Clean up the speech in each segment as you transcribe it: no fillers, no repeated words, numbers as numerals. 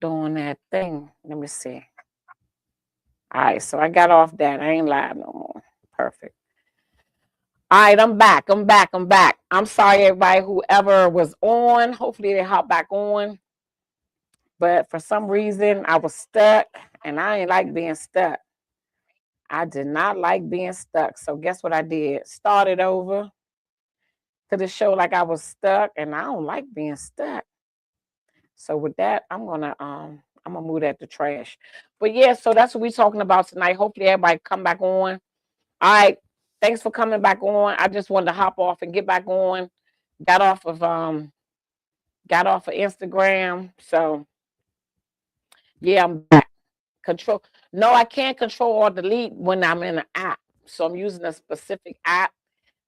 doing that thing. Let me see. All right, so I got off that. I ain't live no more. Perfect. All right, I'm back. I'm sorry, everybody, whoever was on. Hopefully, they hop back on. But for some reason, I was stuck, and I ain't like being stuck. I did not like being stuck. So guess what I did? Started over to the show like I was stuck, and I don't like being stuck. So with that, I'm gonna move that to trash. But yeah, so that's what we're talking about tonight. Hopefully, everybody come back on. All right. Thanks for coming back on. I just wanted to hop off and get back on. Got off of um got off of Instagram. So yeah, I'm back. Control. No, I can't control or delete when I'm in an app. So I'm using a specific app.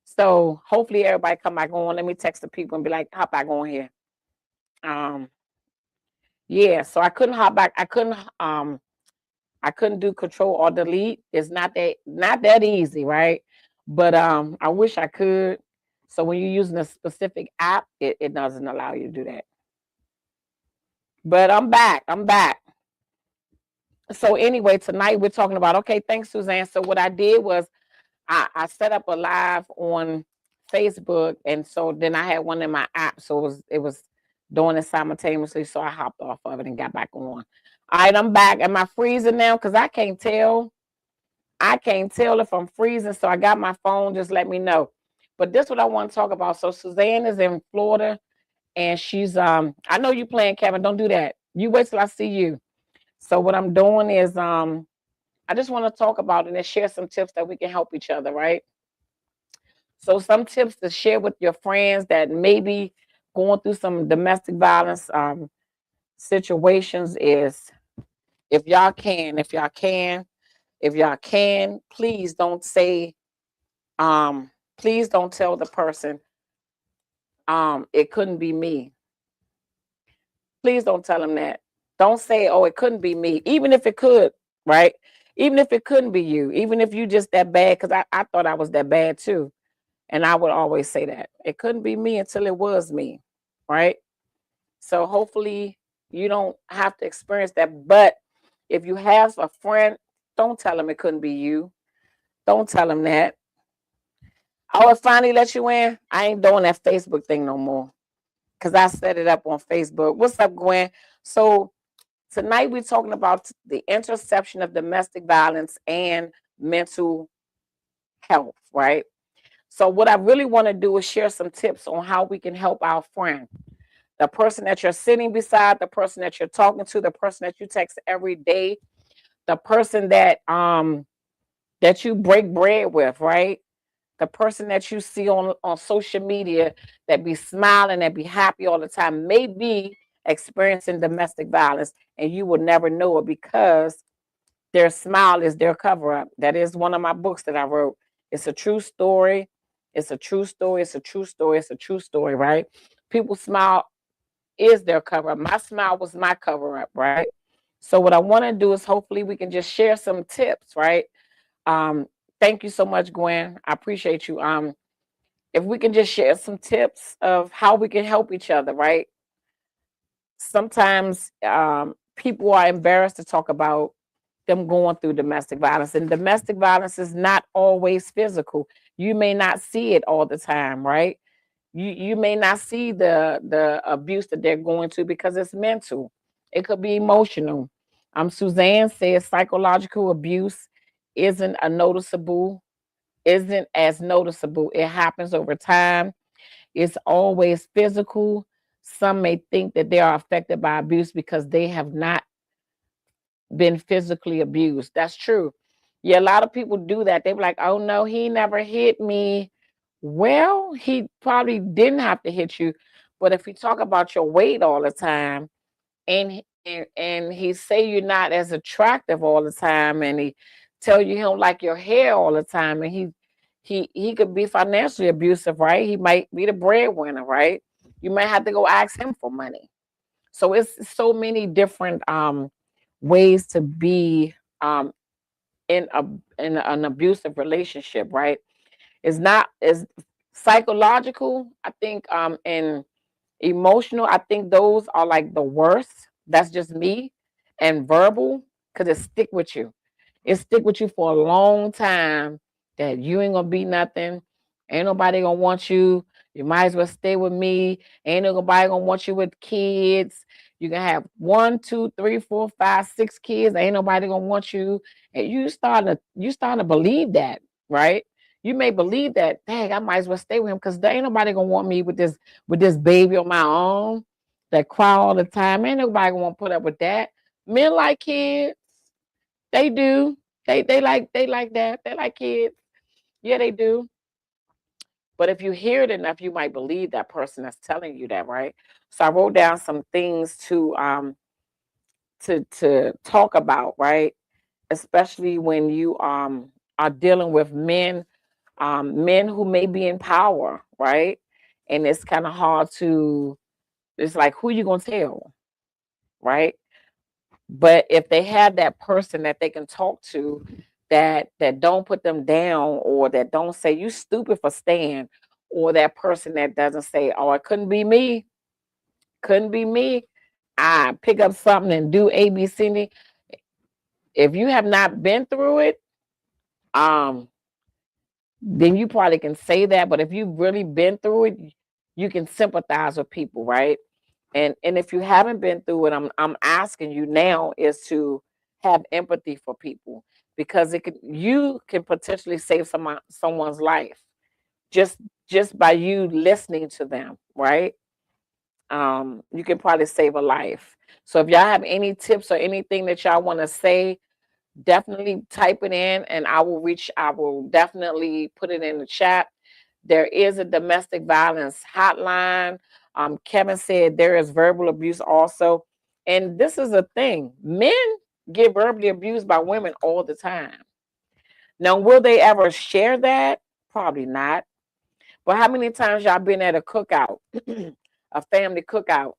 So hopefully everybody come back on. Let me text the people and be like, hop back on here. Um yeah, so I couldn't hop back. I couldn't do control or delete. It's not that easy, right? But I wish I could. So when you're using a specific app, it doesn't allow you to do that. But I'm back. I'm back. So anyway, tonight we're talking about, okay, thanks, Suzanne. So what I did was I set up a live on Facebook, and so then I had one in my app. So it was doing it simultaneously. So I hopped off of it and got back on. All right, I'm back. Am I freezing now? Because I can't tell. I can't tell if I'm freezing, so I got my phone. Just let me know. But this is what I want to talk about. So Suzanne is in Florida, and she's I know you playing, Kevin. Don't do that. You wait till I see you. So what I'm doing is I just want to talk about it and share some tips that we can help each other, right? So some tips to share with your friends that maybe going through some domestic violence situations is, if y'all can, please don't say please don't tell the person it couldn't be me. Please don't tell them that. Don't say, oh, it couldn't be me, even if it could, right? Even if it couldn't be you, even if you just that bad, because I thought I was that bad too. And I would always say that it couldn't be me until it was me, right? So hopefully you don't have to experience that. But if you have a friend, don't tell them it couldn't be you. Don't tell them that. Oh, it finally let you in. I ain't doing that Facebook thing no more because I set it up on Facebook. What's up, Gwen? So tonight we're talking about the intersection of domestic violence and mental health, right? So what I really want to do is share some tips on how we can help our friend, the person that you're sitting beside, the person that you're talking to, the person that you text every day, the person that you break bread with, right? The person that you see on social media that be smiling, that be happy all the time, may be experiencing domestic violence, and you will never know it because their smile is their cover up. That is one of my books that I wrote. It's a true story. It's a true story. It's a true story. It's a true story, right? People smile is their cover up. My smile was my cover up, right? So what I want to do is hopefully we can just share some tips, right? Um, Thank you so much, Gwen. I appreciate you. If we can just share some tips of how we can help each other, right? Sometimes people are embarrassed to talk about them going through domestic violence, and domestic violence is not always physical. You may not see it all the time, right? You may not see the abuse that they're going to because it's mental. It could be emotional. Suzanne says psychological abuse isn't a noticeable, isn't as noticeable. It happens over time. It's always physical. Some may think that they are affected by abuse because they have not been physically abused. That's true. Yeah, a lot of people do that. They're like, oh no, he never hit me. Well, he probably didn't have to hit you. But if you talk about your weight all the time and he say you're not as attractive all the time, and he tell you he don't like your hair all the time, and he could be financially abusive, right? He might be the breadwinner, right? You might have to go ask him for money. So it's so many different ways to be in a in an abusive relationship, right? It's not as psychological, I think, and emotional. I think those are like the worst. That's just me. And verbal, because it stick with you. It stick with you for a long time that you ain't gonna be nothing. Ain't nobody gonna want you. You might as well stay with me. Ain't nobody gonna want you with kids. You can have 1, 2, 3, 4, 5, 6 kids. Ain't nobody gonna want you. And you starting to believe that, right? You may believe that, dang, I might as well stay with him because there ain't nobody gonna want me with this baby on my arm that cry all the time. Ain't nobody gonna want to put up with that. Men like kids. They do. They like that. They like kids. Yeah, they do. But if you hear it enough, you might believe that person that's telling you that, right? So I wrote down some things to talk about, right? Especially when you are dealing with men who may be in power, right? And it's kind of hard to. It's like, who you gonna tell, right? But if they have that person that they can talk to, that don't put them down, or that don't say you stupid for staying, or that person that doesn't say, oh, it couldn't be me, couldn't be me, I pick up something and do A, B, C, D. If you have not been through it, um, then you probably can say that. But if you've really been through it, you can sympathize with people, right? And if you haven't been through it, I'm asking you now is to have empathy for people, because you can potentially save someone's life just just by you listening to them, right? You can probably save a life. So if y'all have any tips or anything that y'all want to say, definitely type it in, and I will definitely put it in the chat. There is a domestic violence hotline. Kevin said there is verbal abuse also. And this is a thing. Men get verbally abused by women all the time. Now, will they ever share that? Probably not. But how many times y'all been at a cookout, a family cookout,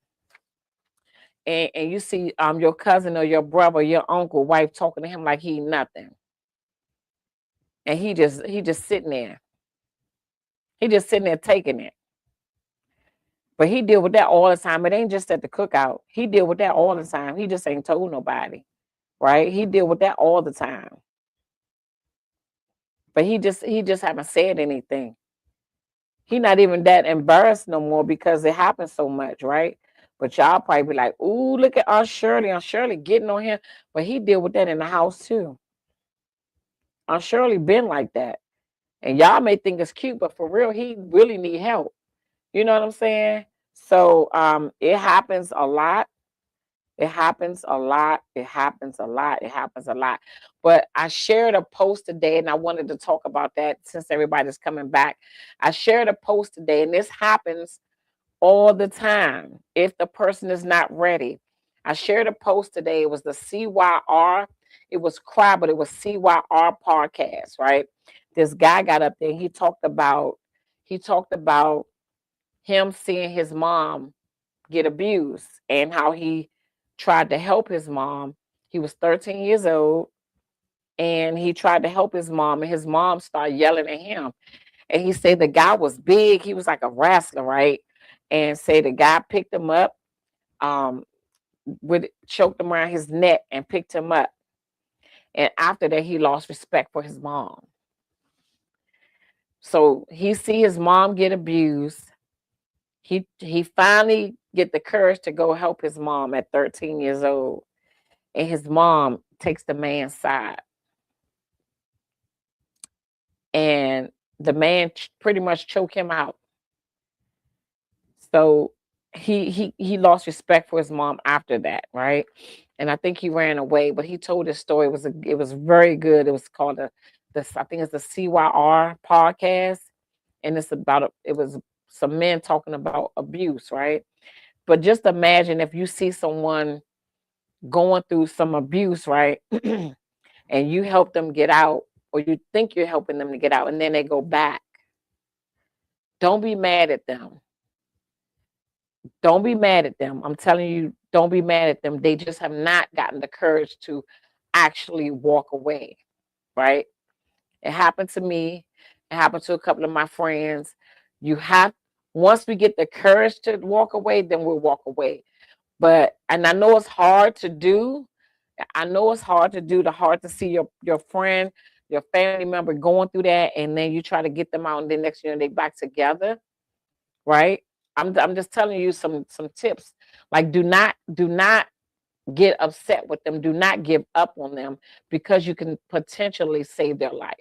and you see your cousin or your brother, your uncle, wife talking to him like he nothing. And he just sitting there. He just sitting there taking it. But he deal with that all the time. It ain't just at the cookout. He deal with that all the time. He just ain't told nobody, right? He deal with that all the time. But he just haven't said anything. He not even that embarrassed no more because it happens so much, right? But y'all probably be like, "Ooh, look at Aunt Shirley getting on him." But he deal with that in the house too. Aunt Shirley been like that, and y'all may think it's cute, but for real, he really need help. You know what I'm saying? So it happens a lot. It happens a lot. It happens a lot. It happens a lot. But I shared a post today, and I wanted to talk about that since everybody's coming back. I shared a post today, and this happens all the time if the person is not ready. I shared a post today. It was the CYR. It was Cry, but it was CYR podcast, right? This guy got up there. He talked about him seeing his mom get abused and how he tried to help his mom. He was 13 years old and he tried to help his mom, and his mom started yelling at him. And he said the guy was big. He was like a wrestler, right? And say the guy picked him up, um, choked him around his neck and picked him up. And after that, he lost respect for his mom. So he see his mom get abused. He finally get the courage to go help his mom at 13 years old. And his mom takes the man's side. And the man pretty much choked him out. So he lost respect for his mom after that, right? And I think he ran away, but he told his story. It was very good. It was called I think it's the CYR podcast, and it was some men talking about abuse, right? But just imagine if you see someone going through some abuse, right? And you help them get out, or you think you're helping them to get out, and then they go back. Don't be mad at them. Don't be mad at them. I'm telling you, don't be mad at them. They just have not gotten the courage to actually walk away, right? It happened to me. It happened to a couple of my friends. You have, once we get the courage to walk away, then we'll walk away. And I know it's hard to do. I know it's hard to do, hard to see your friend, your family member going through that, and then you try to get them out, and then next year they back together, right? I'm just telling you some tips. Like, do not get upset with them. Do not give up on them, because you can potentially save their life.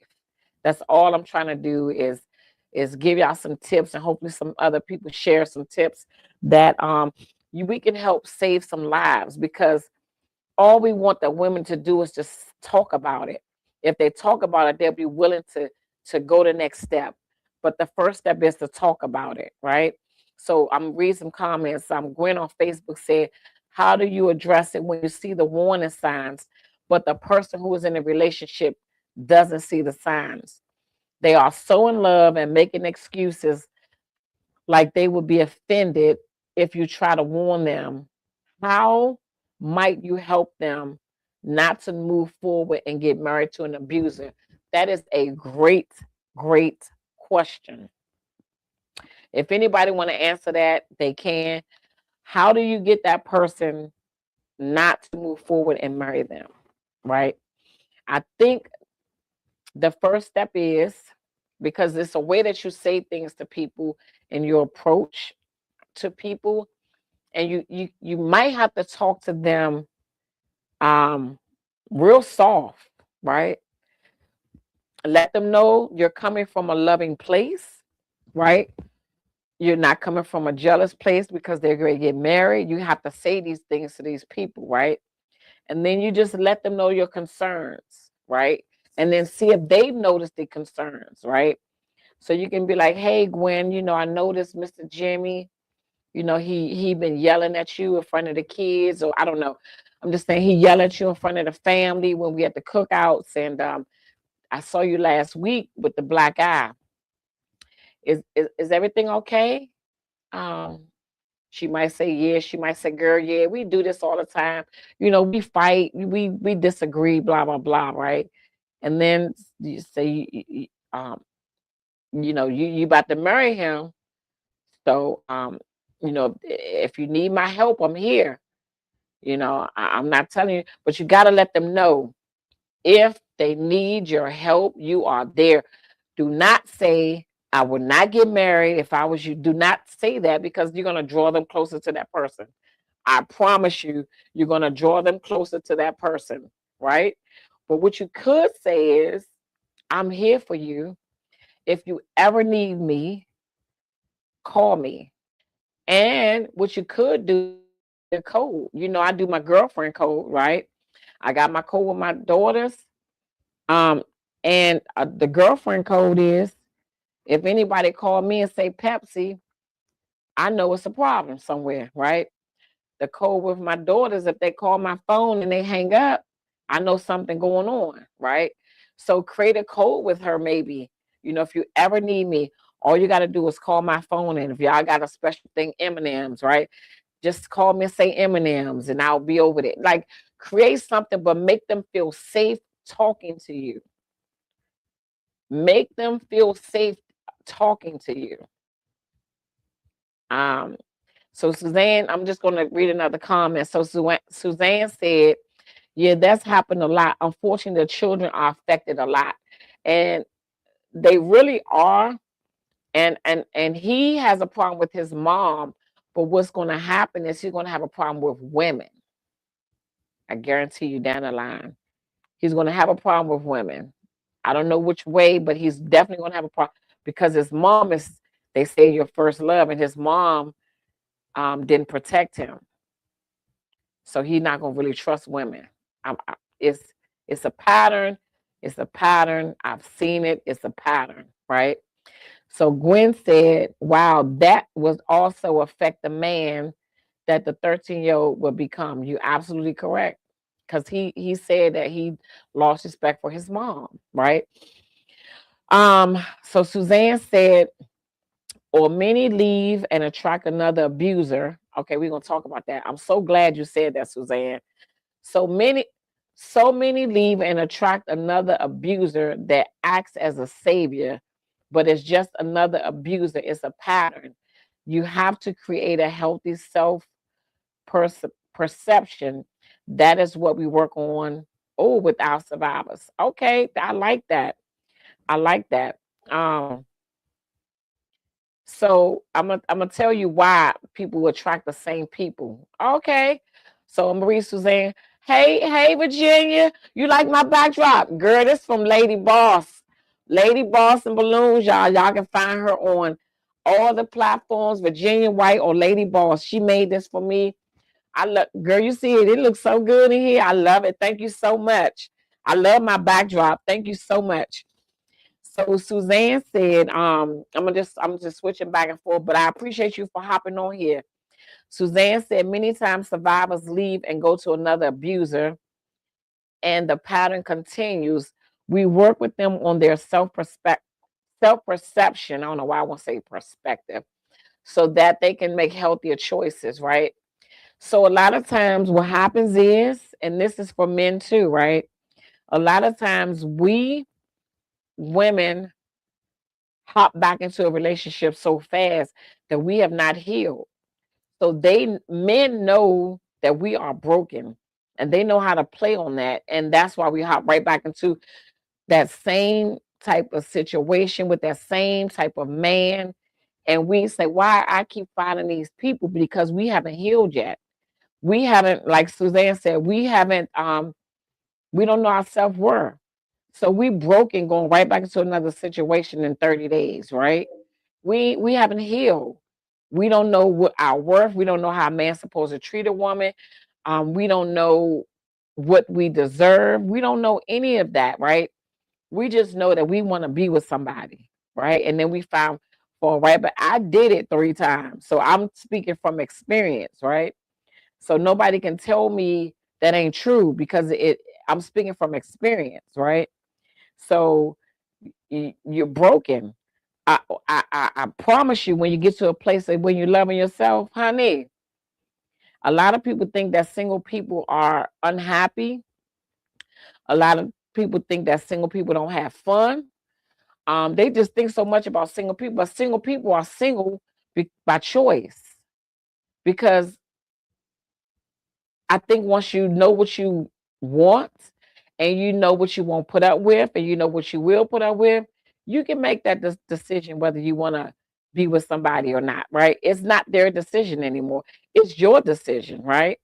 That's all I'm trying to do is give y'all some tips, and hopefully some other people share some tips that we can help save some lives, because all we want the women to do is just talk about it. If they talk about it, they'll be willing to go the next step. But the first step is to talk about it, right? So I'm reading some comments. Gwen on Facebook said, how do you address it when you see the warning signs, but the person who is in a relationship doesn't see the signs? They are so in love and making excuses, like they would be offended if you try to warn them. How might you help them not to move forward and get married to an abuser? That is a great, great question. If anybody want to answer that, they can. How do you get that person not to move forward and marry them, right? I think the first step is, because it's a way that you say things to people and your approach to people, and you might have to talk to them real soft, right? Let them know you're coming from a loving place, right? You're not coming from a jealous place because they're going to get married. You have to say these things to these people, right? And then you just let them know your concerns, right? And then see if they notice the concerns, right? So you can be like, hey, Gwen, I noticed Mr. Jimmy, he been yelling at you in front of the kids, or I don't know. I'm just saying he yelled at you in front of the family when we had the cookouts, and I saw you last week with the black eye. Is everything okay? Um, she might say yes. She might say, girl, yeah, we do this all the time. We fight, we disagree, blah, blah, blah, right? And then you say, you about to marry him. So, if you need my help, I'm here. I'm not telling you, but you got to let them know if they need your help, you are there. Do not say, I would not get married if I was you. Do not say that, because you're going to draw them closer to that person. I promise you, you're going to draw them closer to that person, right? But what you could say is, I'm here for you. If you ever need me, call me. And what you could do, the code. I do my girlfriend code, right? I got my code with my daughters. And the girlfriend code is, if anybody call me and say Pepsi, I know it's a problem somewhere, right? The code with my daughters, if they call my phone and they hang up, I know something going on, right? So create a code with her, maybe. If you ever need me, all you got to do is call my phone, and if y'all got a special thing, M&Ms, right? Just call me and say M&Ms, and I'll be over there. Like, create something, but make them feel safe talking to you. Make them feel safe talking to you. So Suzanne, I'm just going to read another comment. So Suzanne said, yeah, that's happened a lot. Unfortunately, the children are affected a lot. And they really are. And he has a problem with his mom. But what's going to happen is he's going to have a problem with women. I guarantee you, down the line, he's going to have a problem with women. I don't know which way, but he's definitely going to have a problem, because his mom is, they say, your first love, and his mom didn't protect him. So he's not going to really trust women. It's a pattern. It's a pattern. I've seen it. It's a pattern, right? So Gwen said, wow, that was also affect the man that the 13-year-old will become. You're absolutely correct. Because he said that he lost respect for his mom, right? So Suzanne said, or many leave and attract another abuser. Okay, we're gonna talk about that. I'm so glad you said that, Suzanne. So many leave and attract another abuser that acts as a savior, but it's just another abuser. It's a pattern. You have to create a healthy perception. That is what we work on. Oh, with our survivors. Okay, I like that. I like that. Um, so I'm gonna tell you why people attract the same people. Okay. So Marie Suzanne, hey Virginia, you like my backdrop? Girl, this from Lady Boss. Lady Boss and Balloons, y'all. Y'all can find her on all the platforms, Virginia White or Lady Boss. She made this for me. I love, girl, you see it. It looks so good in here. I love it. Thank you so much. I love my backdrop. Thank you so much. So Suzanne said, I'm just switching back and forth, but I appreciate you for hopping on here. Suzanne said many times survivors leave and go to another abuser, and the pattern continues. We work with them on their self-perception. I don't know why I want to say perspective, so that they can make healthier choices, right? So a lot of times what happens is, and this is for men too, right? A lot of times we women hop back into a relationship so fast that we have not healed. So men know that we are broken and they know how to play on that. And that's why we hop right back into that same type of situation with that same type of man. And we say, why I keep finding these people? Because we haven't healed yet. We haven't, like Suzanne said, we don't know our self-worth. So we broken going right back into another situation in 30 days, right? We haven't healed. We don't know what our worth. We don't know how a man's supposed to treat a woman. We don't know what we deserve. We don't know any of that, right? We just know that we want to be with somebody, right? And then we found for right, but I did it 3 times. So I'm speaking from experience, right? So nobody can tell me that ain't true because I'm speaking from experience, right? So you're broken. I promise you, when you get to a place of when you're loving yourself, honey, a lot of people think that single people are unhappy. A lot of people think that single people don't have fun. They just think so much about single people, but single people are single by choice because I think once you know what you want and you know what you won't put up with and you know what you will put up with, you can make that decision whether you want to be with somebody or not, right? It's not their decision anymore. It's your decision, right?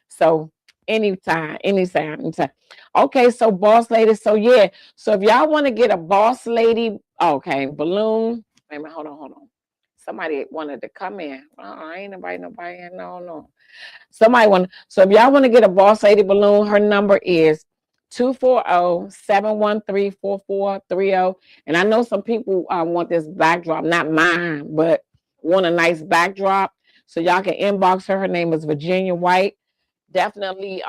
So anytime. Okay, so boss lady. So yeah. So if y'all want to get a boss lady, okay, balloon. Wait a minute, hold on. Somebody wanted to come in. I ain't inviting nobody in. No. Somebody want, so if y'all want to get a boss lady balloon, her number is 240-713-4430. And I know some people want this backdrop, not mine, but want a nice backdrop. So y'all can inbox her. Her name is Virginia White. Definitely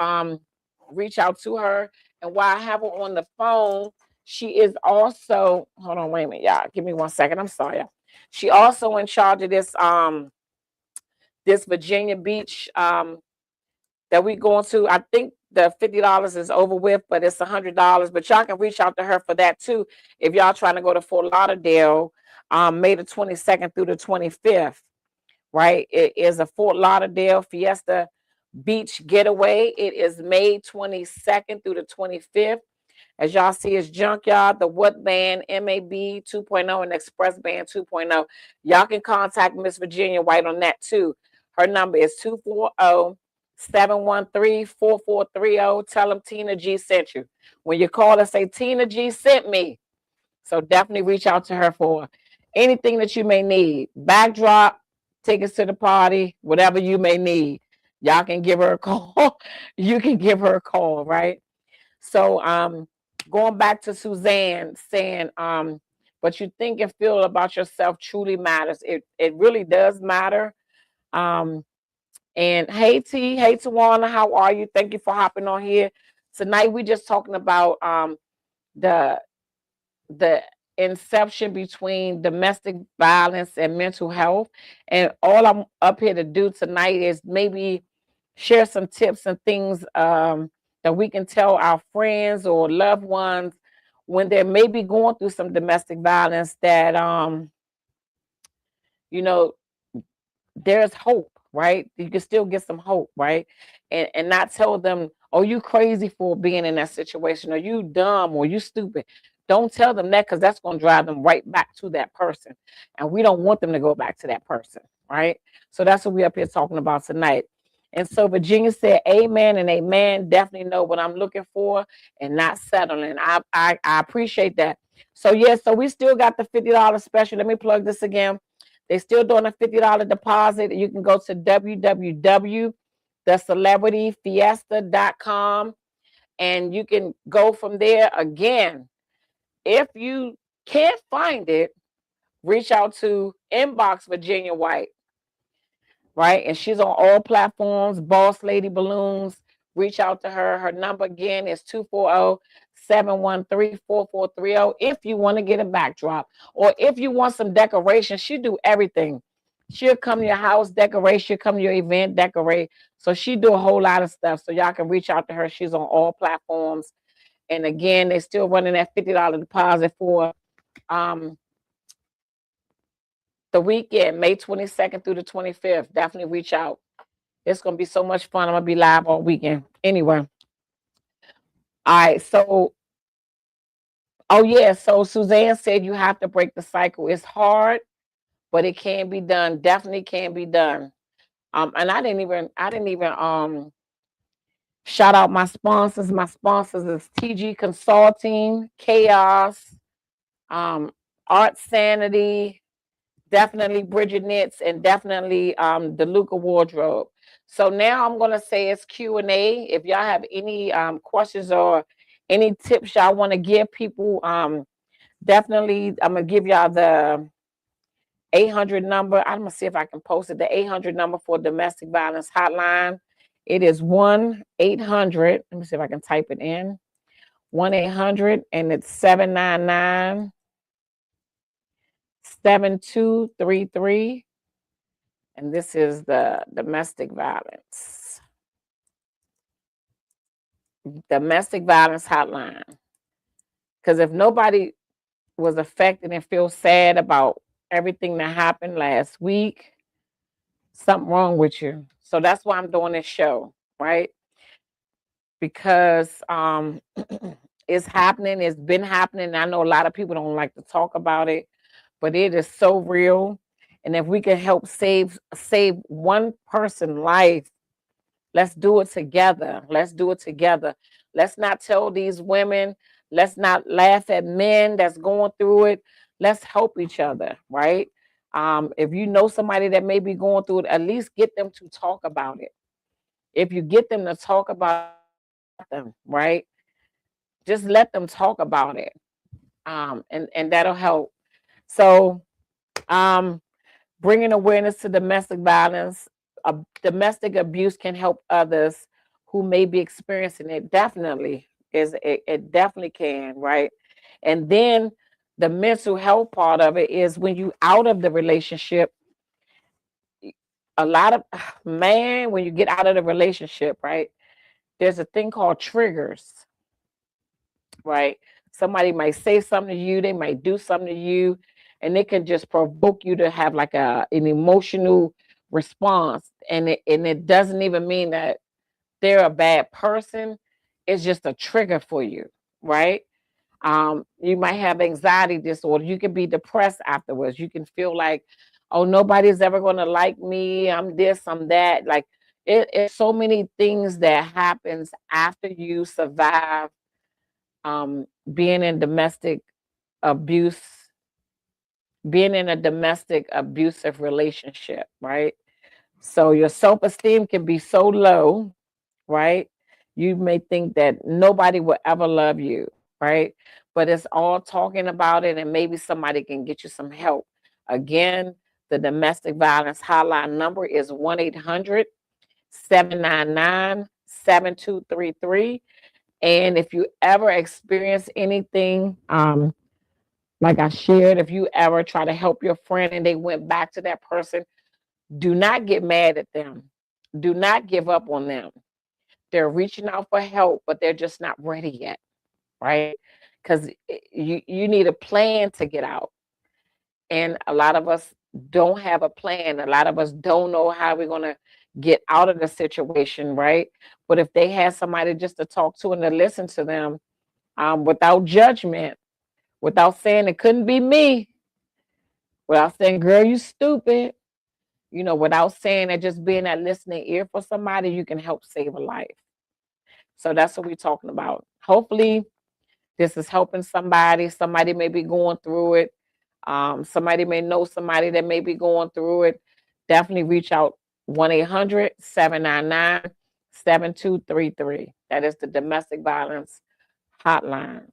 reach out to her. And while I have her on the phone, she is also, hold on, wait a minute, y'all. Give me 1 second. I'm sorry, y'all. She also in charge of this Virginia Beach that we going to. I think the $50 is over with, but it's $100. But y'all can reach out to her for that too if y'all trying to go to Fort Lauderdale, May the 22nd through the 25th. Right, it is a Fort Lauderdale Fiesta Beach getaway. It is May 22nd through the 25th. As y'all see, it's Junkyard, the What Band, MAB 2.0, and Express Band 2.0. Y'all can contact Miss Virginia White on that too. Her number is 240-713-4430. Tell them Tina G sent you. When you call her, say Tina G sent me. So definitely reach out to her for anything that you may need. Backdrop, tickets to the party, whatever you may need. Y'all can give her a call. You can give her a call, right? So going back to Suzanne saying, what you think and feel about yourself truly matters. It really does matter. And hey T, hey Tawana, how are you? Thank you for hopping on here. Tonight we just talking about the the inception between domestic violence and mental health. And all I'm up here to do tonight is maybe share some tips and things that we can tell our friends or loved ones when they're maybe going through some domestic violence that you know there's hope, right? You can still get some hope, right? And not tell them, oh, you crazy for being in that situation, or you dumb, or you stupid. Don't tell them that, because that's going to drive them right back to that person. And we don't want them to go back to that person, right? So that's what we're up here talking about tonight. And so Virginia said, amen and amen. Definitely know what I'm looking for and not settling. I appreciate that. So, yeah, so we still got the $50 special. Let me plug this again. They're still doing a $50 deposit. You can go to www.thecelebrityfiesta.com and you can go from there. Again, if you can't find it, reach out to Inbox Virginia White, right? And she's on all platforms, Boss Lady Balloons. Reach out to her. Her number again is 240-713-4430. If you want to get a backdrop, or if you want some decoration, she do everything. She'll come to your house, decorate. She'll come to your event, decorate. So she do a whole lot of stuff. So y'all can reach out to her. She's on all platforms. And again, they're still running that $50 deposit for the weekend, May 22nd through the 25th. Definitely reach out. It's going to be so much fun. I'm going to be live all weekend. Anyway. All right. So, oh, yeah. So Suzanne said you have to break the cycle. It's hard, but it can be done. Definitely can be done. And I didn't even shout out my sponsors. My sponsors is TG Consulting, Chaos, Art Sanity, definitely Bridget Knits, and definitely DeLuca Wardrobe. So now I'm gonna say it's Q&A. If y'all have any questions or any tips y'all want to give people, definitely I'm gonna give y'all the 800 number. I'm gonna see if I can post it. The 800 number for domestic violence hotline. It is 1-800. Let me see if I can type it in. 1-800, and it's 799-7233. And this is the domestic violence hotline. Because if nobody was affected and feels sad about everything that happened last week, something wrong with you. So that's why I'm doing this show, right? Because it's happening. It's been happening. I know a lot of people don't like to talk about it, but it is so real. And if we can help save one person's life, let's do it together. Let's do it together. Let's not tell these women. Let's not laugh at men that's going through it. Let's help each other, right? If you know somebody that may be going through it, at least get them to talk about it. If you get them to talk about it, just let them, right? Just let them talk about it. And that'll help. So, bringing awareness to domestic violence, domestic abuse can help others who may be experiencing it. Definitely it definitely can, right? And then the mental health part of it is when you out of the relationship. A lot of man, when you get out of the relationship, right? There's a thing called triggers, right? Somebody might say something to you, they might do something to you, and it can just provoke you to have like an emotional response. And it doesn't even mean that they're a bad person. It's just a trigger for you, right? You might have anxiety disorder. You can be depressed afterwards. You can feel like, oh, nobody's ever going to like me. I'm this, I'm that. Like it's so many things that happens after you survive being in domestic abuse, being in a domestic abusive relationship, right? So your self-esteem can be so low, right? You may think that nobody will ever love you, right? But it's all talking about it, and maybe somebody can get you some help. Again, the domestic violence hotline number is 1-800-799-7233. And if you ever experience anything, like I shared, if you ever try to help your friend and they went back to that person, do not get mad at them. Do not give up on them. They're reaching out for help, but they're just not ready yet, right? Because you need a plan to get out. And a lot of us don't have a plan. A lot of us don't know how we're going to get out of the situation, right? But if they had somebody just to talk to and to listen to them, without judgment, without saying it couldn't be me, without saying, girl, you stupid, without saying that, just being that listening ear for somebody, you can help save a life. So that's what we're talking about. Hopefully, this is helping somebody. Somebody may be going through it. Somebody may know somebody that may be going through it. Definitely reach out 1-800-799-7233. That is the domestic violence hotline.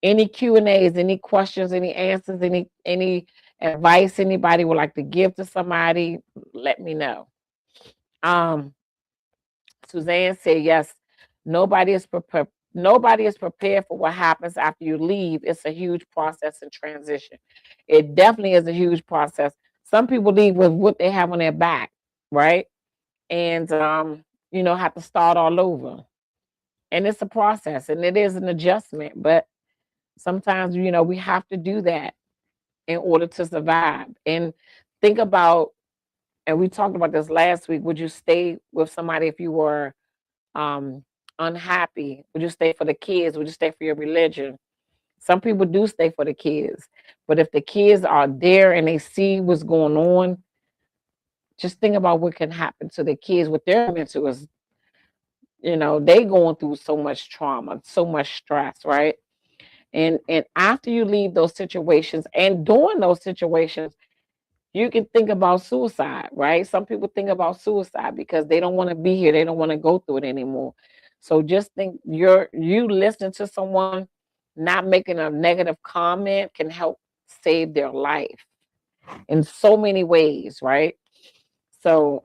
Any Q&As, any questions, any answers, any advice anybody would like to give to somebody, let me know. Suzanne said, yes, nobody is prepared. Nobody is prepared for what happens after you leave. It's a huge process and transition. It definitely is a huge process. Some people leave with what they have on their back, right? And have to start all over. And it's a process and it is an adjustment, but sometimes we have to do that in order to survive. And think about, and we talked about this last week, would you stay with somebody if you were unhappy? Would you stay for the kids? Would you stay for your religion? Some people do stay for the kids, but if the kids are there and they see what's going on, just think about what can happen to the kids. What they're mental is, they going through so much trauma, so much stress, right? And after you leave those situations and during those situations, you can think about suicide, right? Some people think about suicide because they don't want to be here. They don't want to go through it anymore. So just think you listening to someone not making a negative comment can help save their life in so many ways, right? So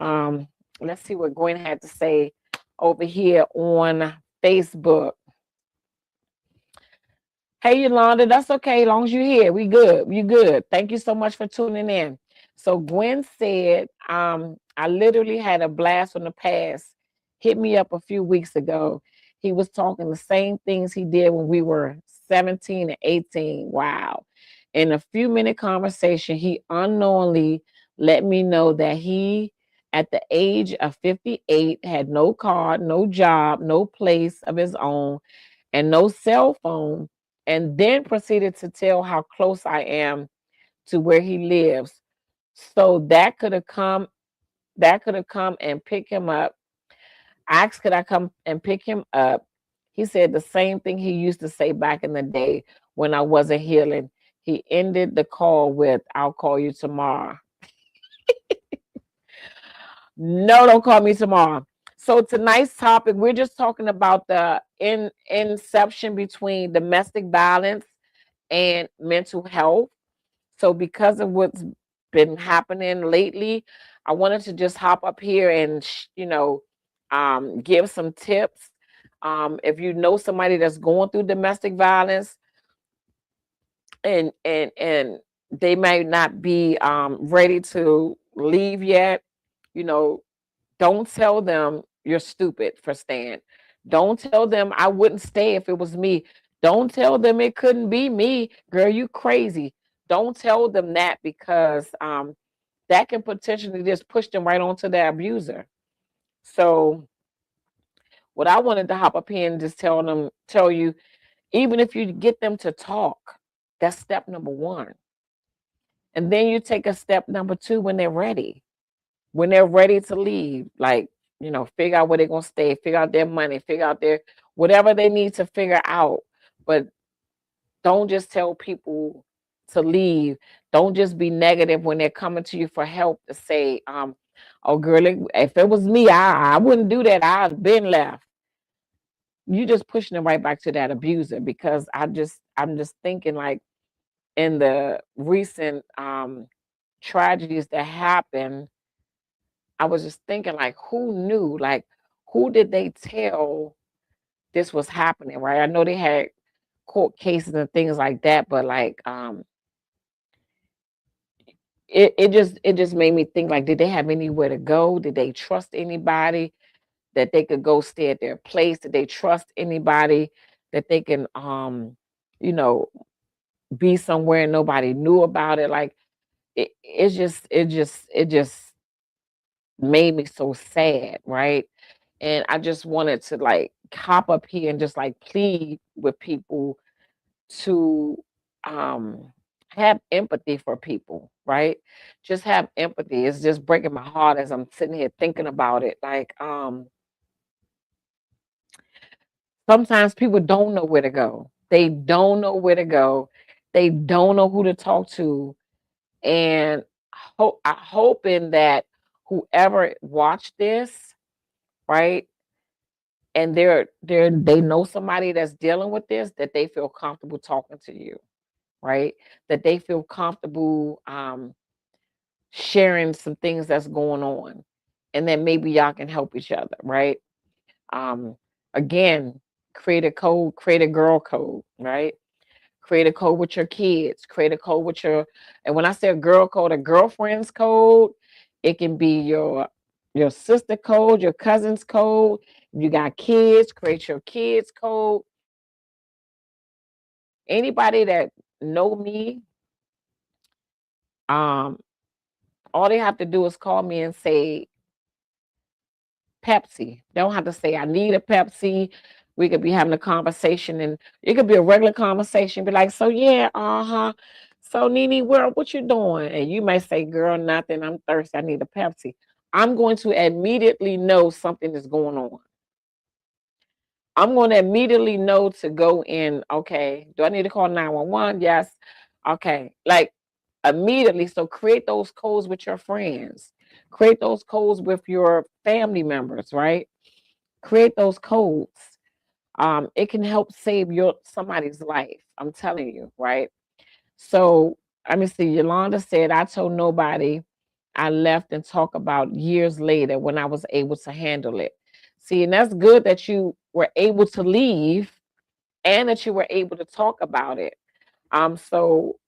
let's see what Gwen had to say over here on Facebook. Hey, Yolanda, that's okay. As long as you're here, we good. You good. Thank you so much for tuning in. So Gwen said, I literally had a blast from the past. Hit me up a few weeks ago. He was talking the same things he did when we were 17 and 18. Wow. In a few-minute conversation, he unknowingly let me know that he, at the age of 58, had no car, no job, no place of his own, and no cell phone, and then proceeded to tell how close I am to where he lives. So that could have come and pick him up. Asked, could I come and pick him up? He said the same thing he used to say back in the day when I wasn't healing. He ended the call with, I'll call you tomorrow. No, don't call me tomorrow. So tonight's topic, we're just talking about the inception between domestic violence and mental health. So because of what's been happening lately, I wanted to just hop up here and give some tips. If you know somebody that's going through domestic violence and they might not be ready to leave yet, don't tell them you're stupid for staying. Don't tell them I wouldn't stay if it was me. Don't tell them it couldn't be me. Girl, you crazy. Don't tell them that because that can potentially just push them right onto the abuser. So what I wanted to hop up here and just tell you, even if you get them to talk, that's step number one. And then you take a step number two when they're ready. When they're ready to leave, like, figure out where they're going to stay, figure out their money, figure out their whatever they need to figure out. But don't just tell people to leave. Don't just be negative when they're coming to you for help to say, oh, girl, if it was me, I wouldn't do that. I've been left. You just pushing them right back to that abuser because I'm just thinking like in the recent tragedies that happened, I was just thinking, like, who knew? Like, who did they tell this was happening, right? I know they had court cases and things like that, but like, it just made me think, like, did they have anywhere to go? Did they trust anybody that they could go stay at their place? Did they trust anybody that they can, you know, be somewhere and nobody knew about it? Like, it just made me so sad, right? And I just wanted to like hop up here and just like plead with people to um have empathy for people, right? Just have empathy. It's just breaking my heart as I'm sitting here thinking about it. Like sometimes people don't know where to go. They don't know where to go. They don't know who to talk to. And I hoping that whoever watched this, right, and they know somebody that's dealing with this, that they feel comfortable talking to you, right? That they feel comfortable sharing some things that's going on, and then maybe y'all can help each other, right? Um, Again, create a code, create a girl code, right? Create a code with your kids, create a code with your, and when I say a girl code, a girlfriend's code, it can be your sister code, your cousin's code. If you got kids, create your kids code. Anybody that know me, um, all they have to do is call me and say Pepsi. They don't have to say I need a Pepsi. We could be having a conversation, and it could be a regular conversation. Be like, so yeah, uh-huh. So Nene, what you doing? And you may say, girl, nothing. I'm thirsty. I need a Pepsi. I'm going to immediately know something is going on. I'm going to immediately know to go in. Okay, do I need to call 911? Yes. Okay, like immediately. So create those codes with your friends. Create those codes with your family members, right? Create those codes. It can help save your somebody's life. I'm telling you, right? So let me see. Yolanda said, I told nobody. I left and talk about years later when I was able to handle it. See, and that's good that you were able to leave and that you were able to talk about it. So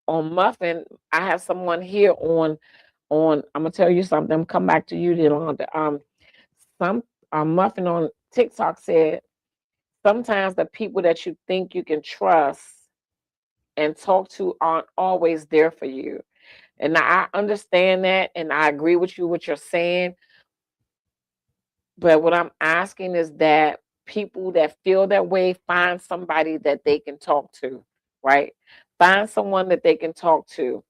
on Muffin, I have someone here on. I'm gonna tell you something. I'm come back to you, Yolanda. Some Muffin on TikTok said sometimes the people that you think you can trust and talk to aren't always there for you. And I understand that and I agree with you what you're saying. But what I'm asking is that people that feel that way find somebody that they can talk to, right? Find someone that they can talk to.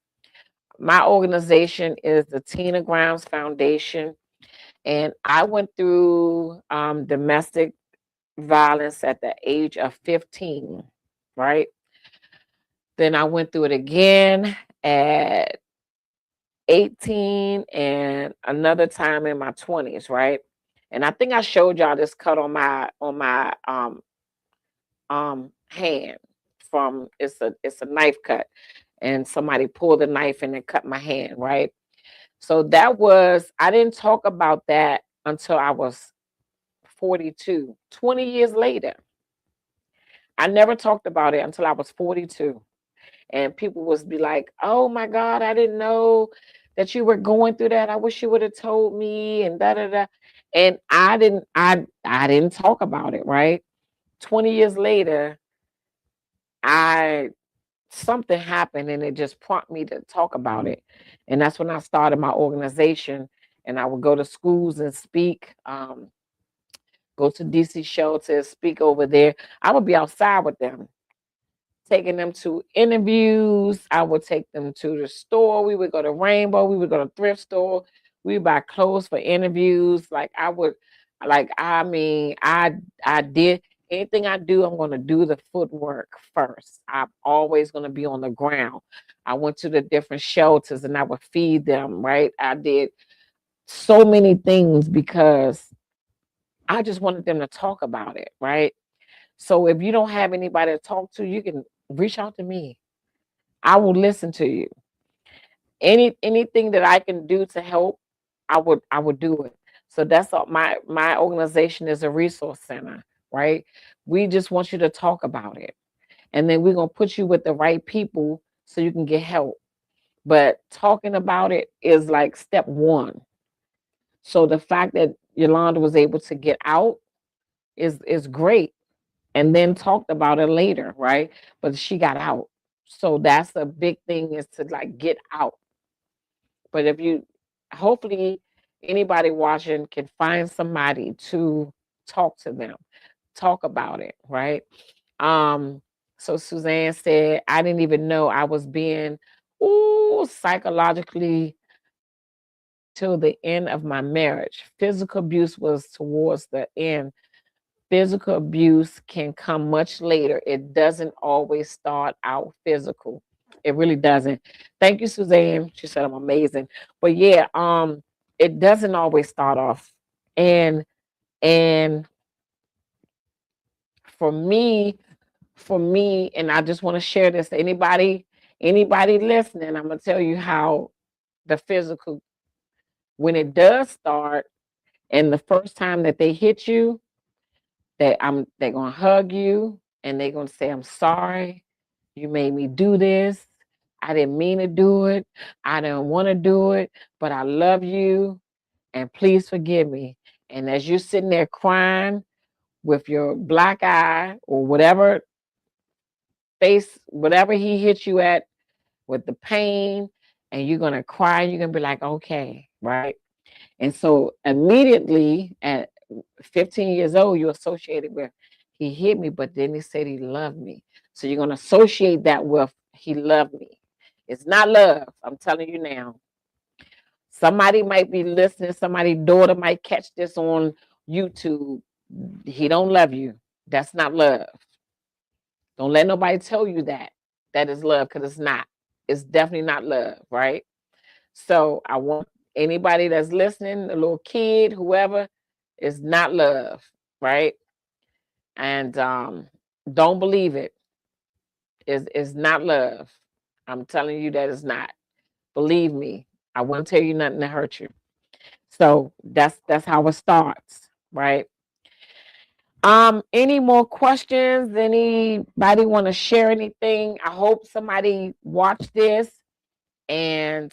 My organization is the Tina Grimes Foundation, and I went through domestic violence at the age of 15, right? Then I went through it again at 18 and another time in my 20s, right? And I think I showed y'all this cut on my hand from it's a knife cut and somebody pulled the knife and it cut my hand, right? So that was I didn't talk about that until I was 42, 20 years later. I never talked about it until I was 42. And people would be like, "Oh my God, I didn't know that you were going through that. I wish you would have told me," and da da da. And I didn't talk about it, right? 20 years later, I something happened and it just prompted me to talk about it. And that's when I started my organization and I would go to schools and speak, go to DC shelters, speak over there. I would be outside with them taking them to interviews. I would take them to the store. We would go to Rainbow. We would go to thrift store. We would buy clothes for interviews. Like I would, like I mean, I did anything I do. I'm going to do the footwork first. I'm always going to be on the ground. I went to the different shelters and I would feed them. Right. I did so many things because I just wanted them to talk about it. Right. So if you don't have anybody to talk to, you can reach out to me. I will listen to you. Anything that I can do to help, I would do it. So that's all my organization is a resource center, right? We just want you to talk about it. And then we're gonna put you with the right people so you can get help. But talking about it is like step one. So the fact that Yolanda was able to get out is great and then talked about it later, right? But she got out. So that's a big thing, is to like get out. But if you, hopefully, anybody watching can find somebody to talk to them, talk about it, right? Um, so Suzanne said, I didn't even know I was being, psychologically till the end of my marriage. Physical abuse was towards the end. Physical abuse can come much later. It doesn't always start out physical. It really doesn't. Thank you, Suzanne. She said I'm amazing. But yeah, it doesn't always start off. And and for me, and I just want to share this to anybody listening, I'm gonna tell you how the physical, when it does start, and the first time that they hit you, they're gonna hug you and they're gonna say, I'm sorry, you made me do this. I didn't mean to do it. I didn't want to do it, but I love you and please forgive me. And as you're sitting there crying with your black eye or whatever face, whatever he hit you at with the pain, and you're gonna cry, you're gonna be like, okay, right? And so immediately at 15 years old, you associated with, he hit me, but then he said he loved me. So you're going to associate that with, he loved me. It's not love. I'm telling you now. Somebody might be listening. Somebody's daughter might catch this on YouTube. He don't love you. That's not love. Don't let nobody tell you that. That is love, because it's not. It's definitely not love, right? So I want anybody that's listening, a little kid, whoever, is not love, right? And don't believe it. It's not love. I'm telling you that it's not. Believe me, I won't tell you nothing to hurt you. So that's how it starts, right? Any more questions? Anybody want to share anything? I hope somebody watched this, and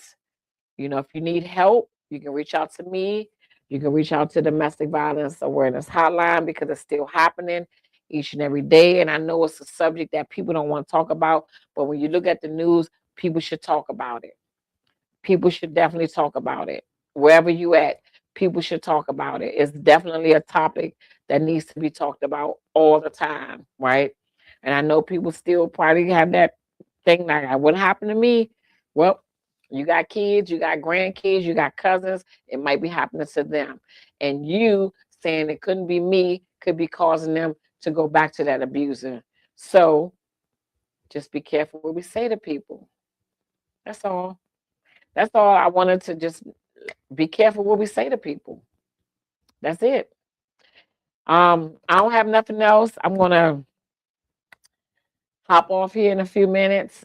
if you need help, you can reach out to me. You can reach out to Domestic Violence Awareness Hotline, because it's still happening each and every day. And I know it's a subject that people don't want to talk about, but when you look at the news, people should talk about it. People should definitely talk about it. Wherever you at, people should talk about it. It's definitely a topic that needs to be talked about all the time, right? And I know people still probably have that thing like, what happened to me? Well, you got kids, you got grandkids, you got cousins. It might be happening to them. And you saying it couldn't be me could be causing them to go back to that abuser. So just be careful what we say to people. That's all. That's all I wanted to just be careful what we say to people. That's it. I don't have nothing else. I'm gonna hop off here in a few minutes.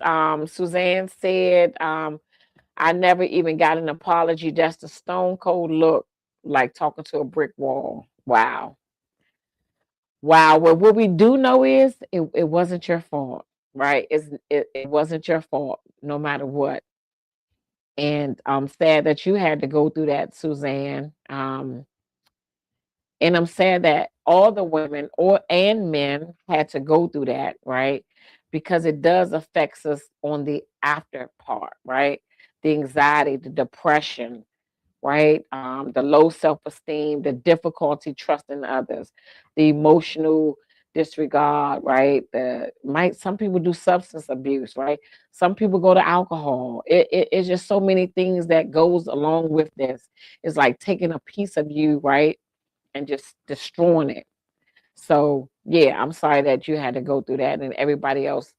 Suzanne said, I never even got an apology. That's the stone cold look, like talking to a brick wall. Wow. Wow. Well, what we do know is it wasn't your fault, right? It wasn't your fault, no matter what. And I'm sad that you had to go through that, Suzanne. And I'm sad that all the women and men had to go through that, right? Because it does affect us on the after part, right? The anxiety, the depression, right? The low self-esteem, the difficulty trusting others, the emotional disregard, right? Some people do substance abuse, right? Some people go to alcohol. It's just so many things that goes along with this. It's like taking a piece of you, right? And just destroying it. So yeah, I'm sorry that you had to go through that, and everybody else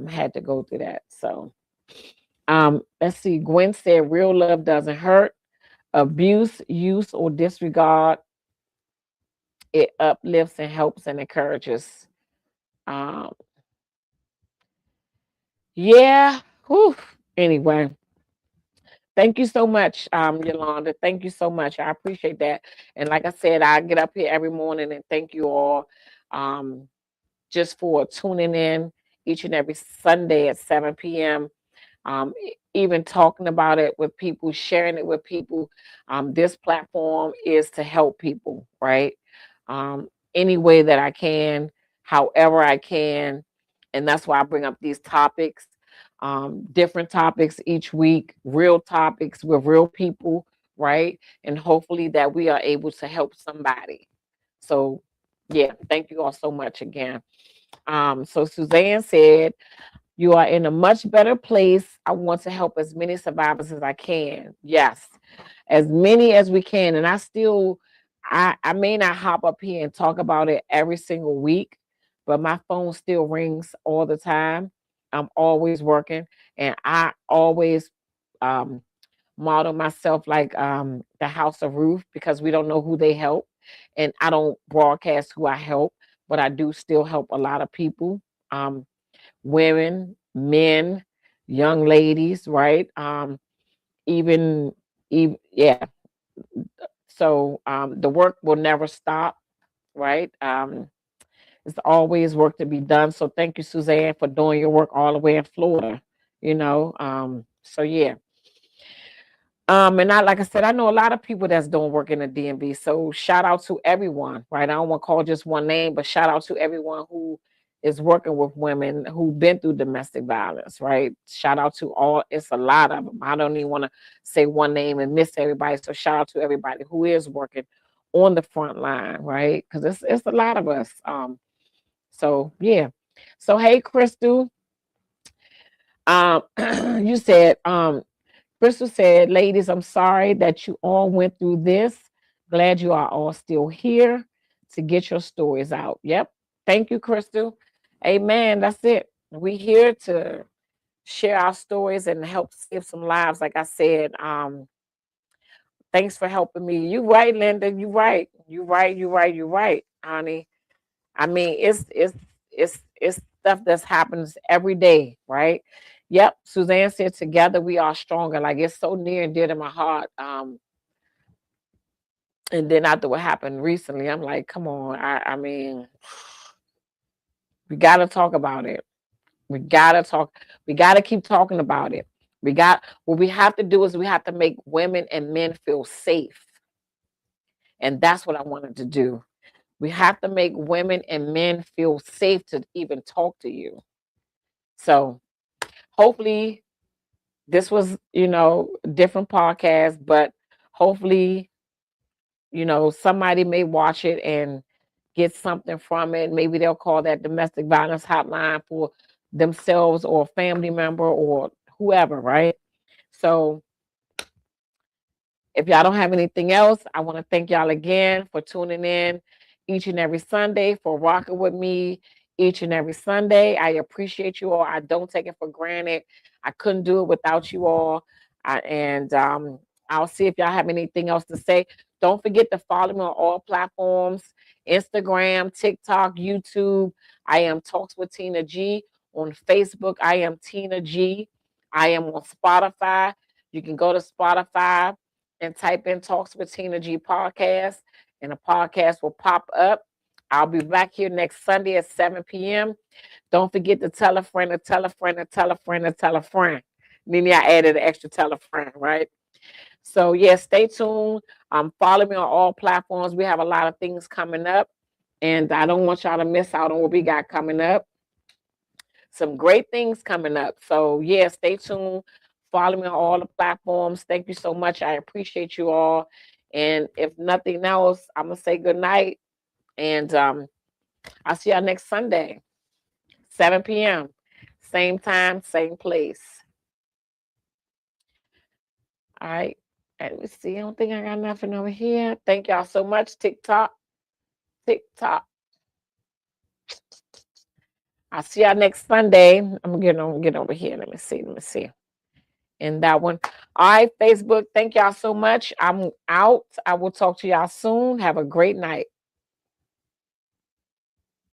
had to go through that. So let's see. Gwen said real love doesn't hurt. Abuse, use, or disregard, it uplifts and helps and encourages. Um, yeah. Whew. Anyway, thank you so much, Yolanda. Thank you so much. I appreciate that. And like I said, I get up here every morning and thank you all. Just for tuning in each and every Sunday at 7 p.m. Even talking about it with people, sharing it with people. This platform is to help people, right? Any way that I can, however I can. And that's why I bring up these topics. different topics each week, real topics with real people, right? And hopefully that we are able to help somebody. So, yeah, thank you all so much again. So Suzanne said, you are in a much better place. I want to help as many survivors as I can. Yes, as many as we can. And I may not hop up here and talk about it every single week, but my phone still rings all the time. I'm always working, and I always um, model myself like the House of Ruth, because we don't know who they help, and I don't broadcast who I help, but I do still help a lot of people. Women, men, young ladies, right? Even yeah. So the work will never stop, right? It's always work to be done. So thank you, Suzanne, for doing your work all the way in Florida. So yeah. And I, like I said, I know a lot of people that's doing work in the DMV. So shout out to everyone, right? I don't want to call just one name, but shout out to everyone who is working with women who've been through domestic violence, right? Shout out to all, it's a lot of them. I don't even want to say one name and miss everybody. So shout out to everybody who is working on the front line, right? Because it's a lot of us. So yeah. So hey, Crystal, you said Crystal said, ladies, I'm sorry that you all went through this. Glad you are all still here to get your stories out. Yep. Thank you, Crystal. Amen. That's it. We here to share our stories and help save some lives. Like I said, thanks for helping me. You right, Linda. You right. You right. You right. You right, honey. I mean, it's stuff that happens every day, right? Yep. Suzanne said, "Together we are stronger." Like, it's so near and dear to my heart. And then after what happened recently, I'm like, come on. I mean, we gotta talk about it. We gotta talk. We gotta keep talking about it. What we have to do is we have to make women and men feel safe, and that's what I wanted to do. We have to make women and men feel safe to even talk to you. So hopefully this was, different podcast, but hopefully, somebody may watch it and get something from it. Maybe they'll call that domestic violence hotline for themselves or a family member or whoever, right? So if y'all don't have anything else, I want to thank y'all again for tuning in each and every Sunday, for rocking with me each and every Sunday. I appreciate you all. I don't take it for granted. I couldn't do it without you all. And I'll see if y'all have anything else to say. Don't forget to follow me on all platforms: Instagram, TikTok, YouTube. I am Talks with Tina G. On Facebook, I am Tina G. I am on Spotify. You can go to Spotify and type in Talks with Tina G podcast, and a podcast will pop up. I'll be back here next Sunday at 7 p.m. Don't forget to tell a friend, to tell a friend, to tell a friend, to tell a friend. Then I added an extra tell a friend, right? So, yeah, stay tuned. Follow me on all platforms. We have a lot of things coming up, and I don't want y'all to miss out on what we got coming up. Some great things coming up. So, yeah, stay tuned. Follow me on all the platforms. Thank you so much. I appreciate you all. And if nothing else, I'm going to say good night. And I'll see y'all next Sunday, 7 p.m. Same time, same place. All right. Let me see. I don't think I got nothing over here. Thank y'all so much. TikTok. TikTok. I'll see y'all next Sunday. I'm gonna get over here. Let me see. In that one. All right, Facebook. Thank y'all so much. I'm out. I will talk to y'all soon. Have a great night.